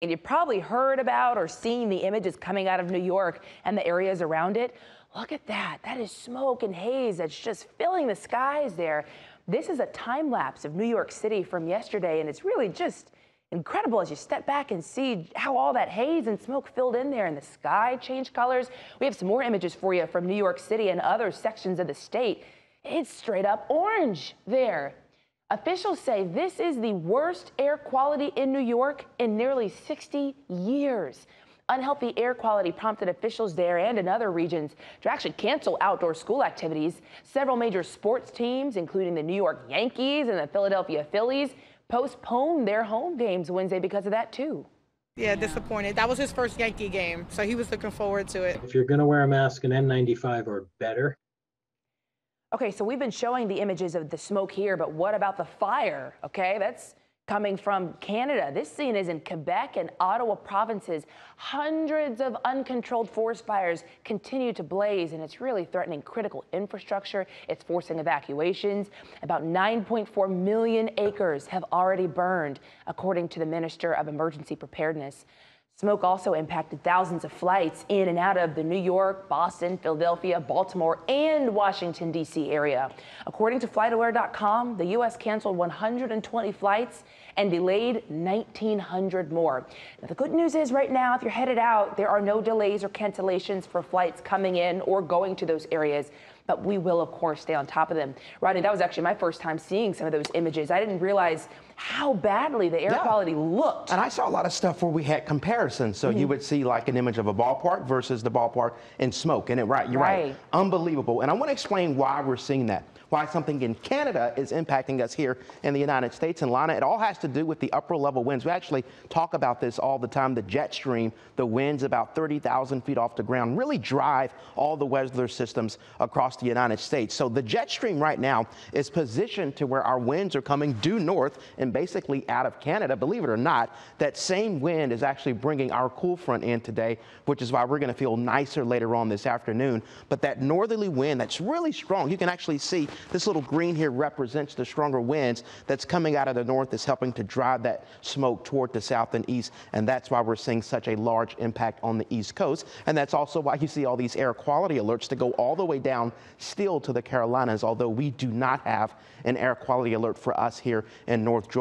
And you've probably heard about or seen the images coming out of New York and the areas around it. Look at that. That is smoke and haze that's just filling the skies there. This is a time lapse of New York City from yesterday, and it's really just incredible as you step back and see how all that haze and smoke filled in there and the sky changed colors. We have some more images for you from New York City and other sections of the state. It's straight up orange there. Officials say this is the worst air quality in New York in nearly 60 years. Unhealthy air quality prompted officials there and in other regions to actually cancel outdoor school activities. Several major sports teams, including the New York Yankees and the Philadelphia Phillies, postponed their home games Wednesday because of that, too. Yeah, disappointed. That was his first Yankee game, so he was looking forward to it. If you're going to wear a mask, an N95 or better. Okay, so we've been showing the images of the smoke here, but what about the fire? Okay, that's coming from Canada. This scene is in Quebec and Ottawa provinces. Hundreds of uncontrolled forest fires continue to blaze, and it's really threatening critical infrastructure. It's forcing evacuations. About 9.4 million acres have already burned, according to the Minister of Emergency Preparedness. Smoke also impacted thousands of flights in and out of the New York, Boston, Philadelphia, Baltimore, and Washington, D.C. area. According to FlightAware.com, the U.S. canceled 120 flights and delayed 1,900 more. Now, the good news is right now, if you're headed out, there are no delays or cancellations for flights coming in or going to those areas. But we will, of course, stay on top of them. Rodney, that was actually my first time seeing some of those images. I didn't realize how badly the air quality looked. And I saw a lot of stuff where we had comparisons. So you would see like an image of a ballpark versus the ballpark in smoke. And you're right. Unbelievable. And I want to explain why we're seeing that. Why something in Canada is impacting us here in the United States. And Lana, it all has to do with the upper level winds. We actually talk about this all the time. The jet stream, the winds about 30,000 feet off the ground, really drive all the weather systems across the United States. So the jet stream right now is positioned to where our winds are coming due north and basically out of Canada. Believe it or not, that same wind is actually bringing our cool front in today, which is why we're going to feel nicer later on this afternoon. But that northerly wind that's really strong, you can actually see this little green here represents the stronger winds that's coming out of the north, is helping to drive that smoke toward the south and east. And that's why we're seeing such a large impact on the East Coast. And that's also why you see all these air quality alerts to go all the way down still to the Carolinas, although we do not have an air quality alert for us here in North Georgia.